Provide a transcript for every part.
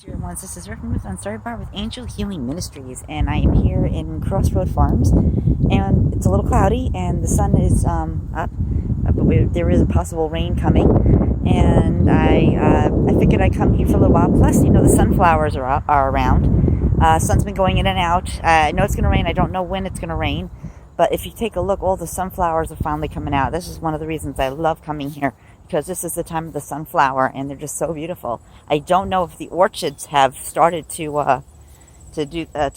Dear ones, this is Reverend Ruth on Story Bar with Angel Healing Ministries, and I am here in Crossroad Farms, and it's a little cloudy, and the sun is up, but there is a possible rain coming, and I figured I'd come here for a little while. Plus, the sunflowers are around. Sun's been going in and out. I know it's going to rain. I don't know when it's going to rain, but if you take a look, all the sunflowers are finally coming out. This is one of the reasons I love coming here, because this is the time of the sunflower, and they're just so beautiful. I don't know if the orchids have started to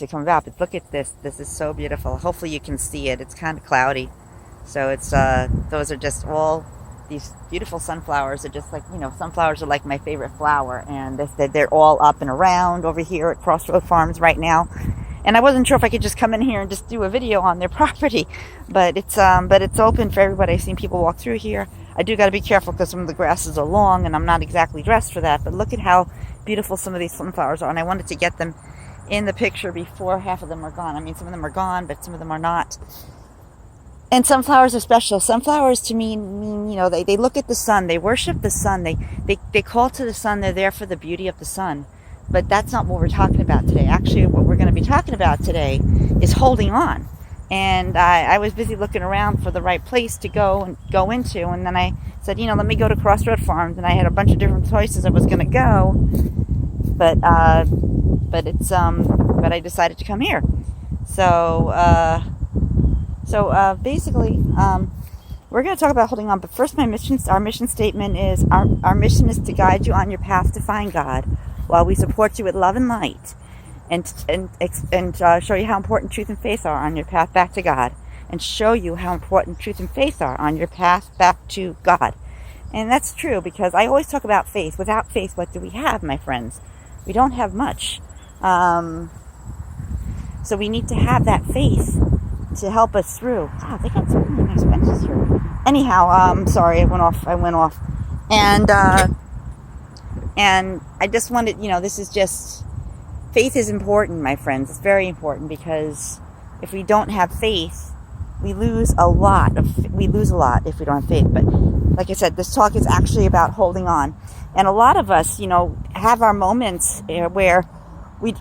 come about, but look at this. This is so beautiful. Hopefully you can see it. It's kind of cloudy, so it's those are just all these beautiful sunflowers. Are just like, sunflowers are like my favorite flower, and they're all up and around over here at Crossroad Farms right now. And I wasn't sure if I could just come in here and just do a video on their property, but it's open for everybody. I've seen people walk through here. I do got to be careful because some of the grasses are long, and I'm not exactly dressed for that. But look at how beautiful some of these sunflowers are, and I wanted to get them in the picture before half of them are gone. I mean, some of them are gone, but some of them are not. And sunflowers are special. Sunflowers to me mean, they look at the sun, they worship the sun, they call to the sun. They're there for the beauty of the sun. But that's not what we're talking about today. Actually, what we're going to be talking about today is holding on. And I was busy looking around for the right place to go into, and then I said, let me go to Crossroad Farms, and I had a bunch of different places I was going to go, but I decided to come here. So basically, we're going to talk about holding on. But first, our mission statement is our mission is to guide you on your path to find God, while we support you with love and light, and show you how important truth and faith are on your path back to God, and show you how important truth and faith are on your path back to God. And that's true, because I always talk about faith. Without faith, what do we have, my friends? We don't have much. So we need to have that faith to help us through. Wow, they got some really nice benches here. Anyhow, sorry, I went off. And I just wanted, this is just, faith is important, my friends. It's very important, because if we don't have faith, we lose a lot if we don't have faith. But like I said, this talk is actually about holding on. And a lot of us, have our moments where we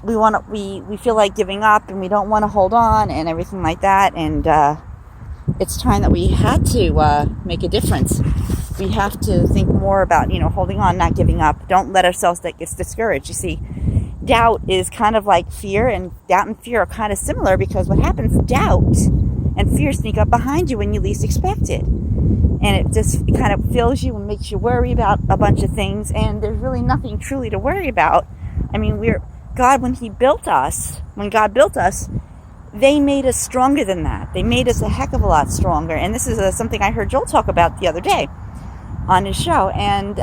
feel like giving up, and we don't want to hold on and everything like that. And it's time that we had to make a difference. We have to think more about, holding on, not giving up. Don't let ourselves get discouraged. You see, doubt is kind of like fear, and doubt and fear are kind of similar, because what happens, doubt and fear sneak up behind you when you least expect it. And it just kind of fills you and makes you worry about a bunch of things, and there's really nothing truly to worry about. I mean, when God built us, they made us stronger than that. They made us a heck of a lot stronger. And this is something I heard Joel talk about the other day on his show, and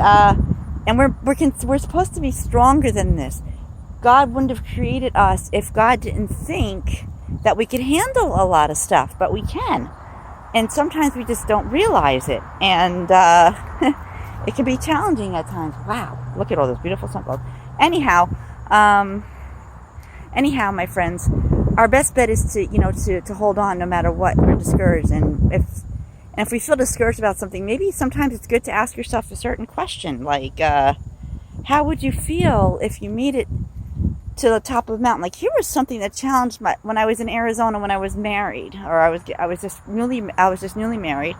we're supposed to be stronger than this. God wouldn't have created us if God didn't think that we could handle a lot of stuff, but we can, and sometimes we just don't realize it, and it can be challenging at times. Wow, look at all those beautiful sunflowers. Anyhow, my friends, our best bet is to hold on no matter what. We're discouraged, and if we feel discouraged about something, maybe sometimes it's good to ask yourself a certain question, like, how would you feel if you made it to the top of the mountain? Like, here was something that challenged when I was in Arizona, when I was married, or I was just newly married,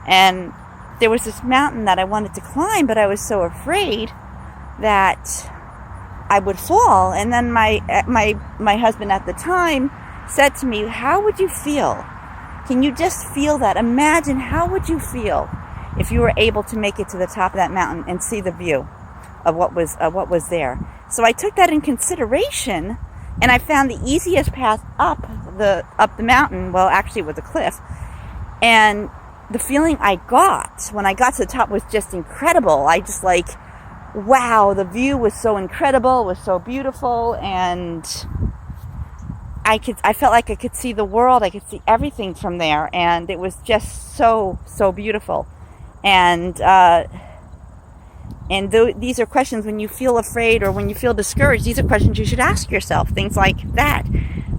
and there was this mountain that I wanted to climb, but I was so afraid that I would fall. And then my husband at the time said to me, "How would you feel? Can you just feel that? Imagine, how would you feel if you were able to make it to the top of that mountain and see the view of what was there?" So I took that in consideration, and I found the easiest path up the mountain. Well, actually, it was a cliff, and the feeling I got when I got to the top was just incredible. I just wow, the view was so incredible, it was so beautiful, and I felt like I could see the world, I could see everything from there, and it was just so beautiful. And these are questions, when you feel afraid or when you feel discouraged, these are questions you should ask yourself, things like that.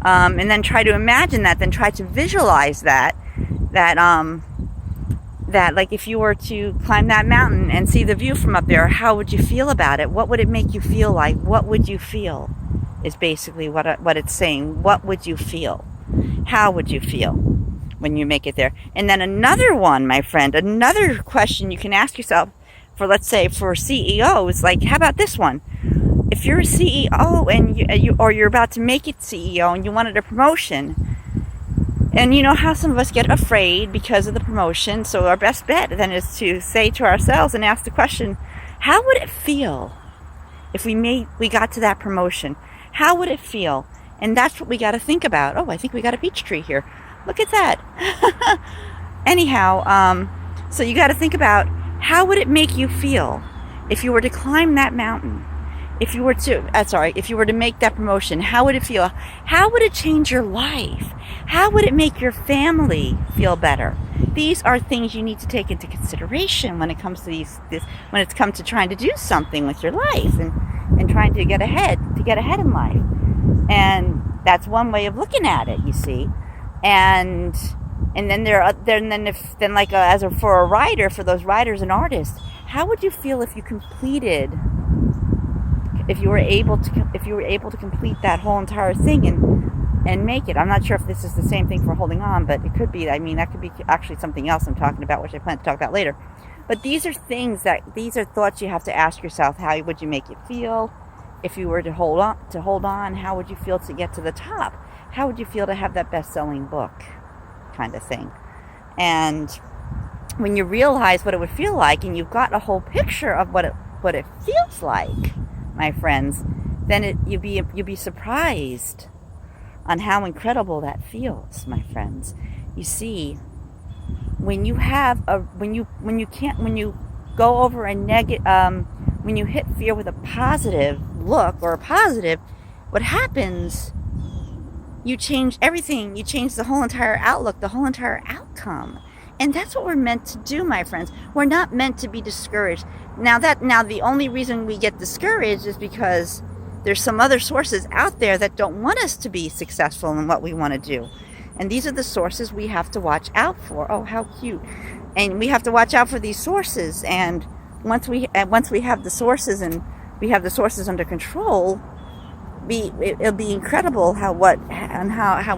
And then try to imagine that, then try to visualize that that, like, if you were to climb that mountain and see the view from up there, how would you feel about it? What would it make you feel like? What would you feel is basically what it's saying. What would you feel? How would you feel when you make it there? And then another one, my friend, another question you can ask yourself for, let's say, for CEOs, like, how about this one? If you're a CEO and you're about to make it CEO and you wanted a promotion, and you know how some of us get afraid because of the promotion, so our best bet then is to say to ourselves and ask the question, how would it feel if we got to that promotion? How would it feel? And that's what we got to think about. Oh, I think we got a peach tree here. Look at that. Anyhow, so you got to think about, how would it make you feel if you were to climb that mountain? If you were to make that promotion, how would it feel? How would it change your life? How would it make your family feel better? These are things you need to take into consideration when it comes to when it's come to trying to do something with your life and trying to get ahead in life. And that's one way of looking at it, you see. And then for those writers and artists, how would you feel if you were able to complete that whole entire thing and make it? I'm not sure if this is the same thing for holding on, but it could be. I mean, that could be actually something else I'm talking about, which I plan to talk about later. But these are thoughts you have to ask yourself. How would you make it feel if you were to hold on? How would you feel to get to the top? How would you feel to have that best-selling book, kind of thing? And when you realize what it would feel like, and you've got a whole picture of what it feels like, my friends, then you'll be surprised on how incredible that feels, my friends. You see, when you go over a negative, when you hit fear with a positive look or a positive, what happens? You change everything. You change the whole entire outlook, the whole entire outcome. And that's what we're meant to do, my friends. We're not meant to be discouraged. Now the only reason we get discouraged is because there's some other sources out there that don't want us to be successful in what we want to do. And these are the sources we have to watch out for. Oh, how cute. And we have to watch out for these sources. And once we have the sources and we have the sources under control, it'll be incredible how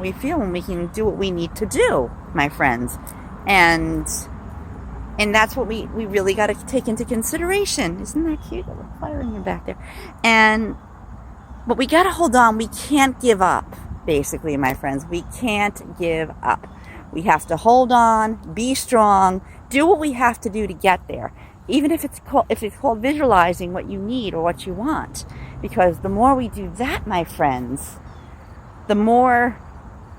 we feel when we can do what we need to do, my friends. And that's what we really got to take into consideration. Isn't that cute? A little fire in your back there. But we got to hold on. We can't give up, basically, my friends. We can't give up. We have to hold on, be strong, do what we have to do to get there. Even if it's called visualizing what you need or what you want. Because the more we do that, my friends, the more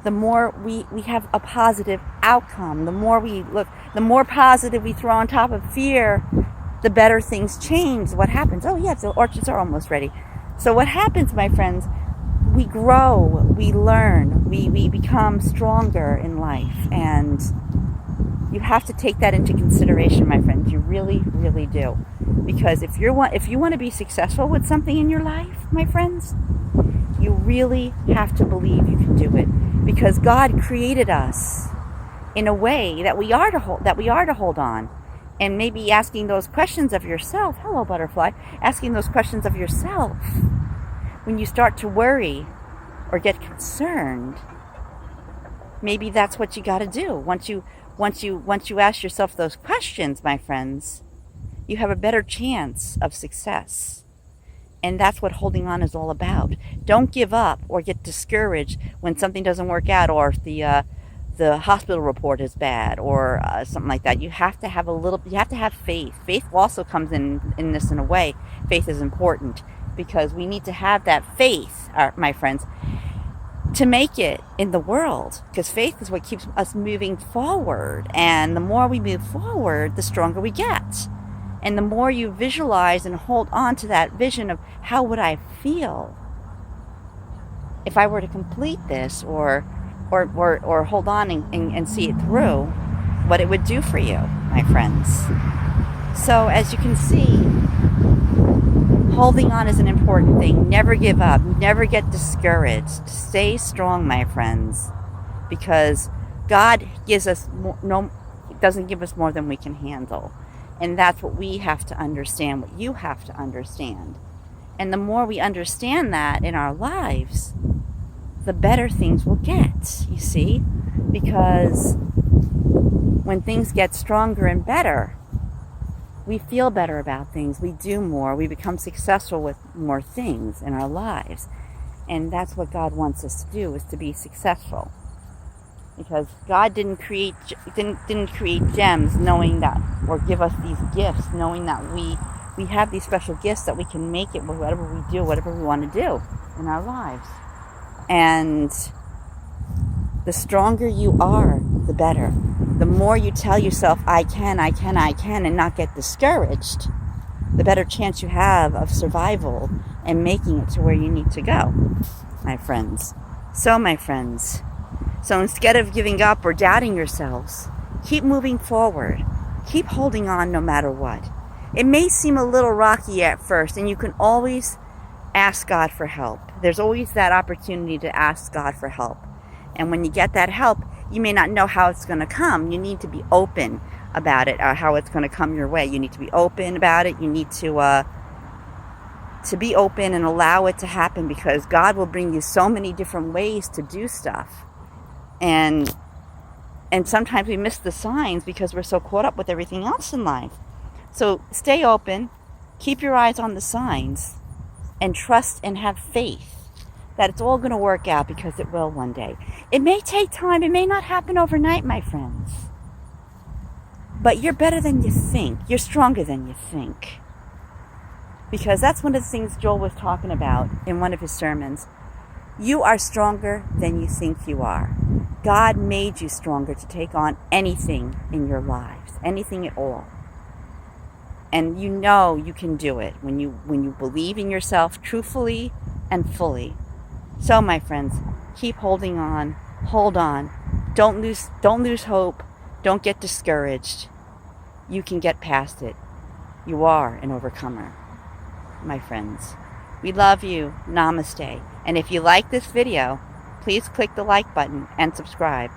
we have a positive outcome. The more positive we throw on top of fear, the better things change. What happens? Oh, yeah, the orchards are almost ready. So what happens, my friends? We grow, we learn, we become stronger in life. And you have to take that into consideration, my friends. You really, really do. Because if you want to be successful with something in your life, my friends, you really have to believe you can do it. Because God created us in a way that we are to hold on. And maybe asking those questions of yourself, hello butterfly, asking those questions of yourself. When you start to worry or get concerned, maybe that's what you got to do. Once you ask yourself those questions, my friends, you have a better chance of success. And that's what holding on is all about. Don't give up or get discouraged when something doesn't work out, or if the hospital report is bad, or something like that. You have to have faith. Faith also comes in this in a way. Faith is important because we need to have that faith, my friends, to make it in the world, because faith is what keeps us moving forward. And the more we move forward, the stronger we get. And the more you visualize and hold on to that vision of how would I feel if I were to complete this, or hold on and see it through, what it would do for you, my friends. So as you can see, holding on is an important thing. Never give up. Never get discouraged. Stay strong, my friends, because God gives us doesn't give us more than we can handle. And that's what we have to understand, what you have to understand. And the more we understand that in our lives, the better things will get, you see? Because when things get stronger and better, we feel better about things, we do more, we become successful with more things in our lives. And that's what God wants us to do, is to be successful. Because God didn't create gems knowing that, or give us these gifts knowing that we have these special gifts that we can make it with whatever we do, whatever we want to do in our lives. And the stronger you are, the better. The more you tell yourself, I can, and not get discouraged, the better chance you have of survival and making it to where you need to go, my friends. So, my friends, so instead of giving up or doubting yourselves, keep moving forward. Keep holding on no matter what. It may seem a little rocky at first, and you can always ask God for help. There's always that opportunity to ask God for help. And when you get that help, you may not know how it's going to come. You need to be open about it, or how it's going to come your way. You need to be open about it. You need to be open and allow it to happen, because God will bring you so many different ways to do stuff. And sometimes we miss the signs because we're so caught up with everything else in life. So stay open, keep your eyes on the signs, and trust and have faith that it's all going to work out, because it will one day. It may take time. It may not happen overnight, my friends. But you're better than you think. You're stronger than you think. Because that's one of the things Joel was talking about in one of his sermons. You are stronger than you think you are. God made you stronger to take on anything in your lives, anything at all. And you know you can do it when you believe in yourself truthfully and fully. So, my friends, keep holding on. Hold on. Don't lose hope. Don't get discouraged. You can get past it. You are an overcomer, my friends. We love you. Namaste. And if you like this video, please click the like button and subscribe.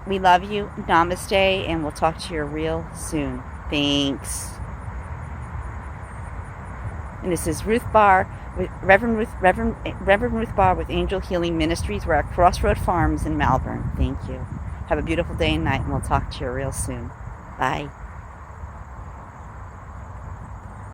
We love you. Namaste, and we'll talk to you real soon. Thanks. And this is Ruth Barr, with Reverend Ruth Barr with Angel Healing Ministries. We're at Crossroad Farms in Malvern. Thank you. Have a beautiful day and night, and we'll talk to you real soon. Bye.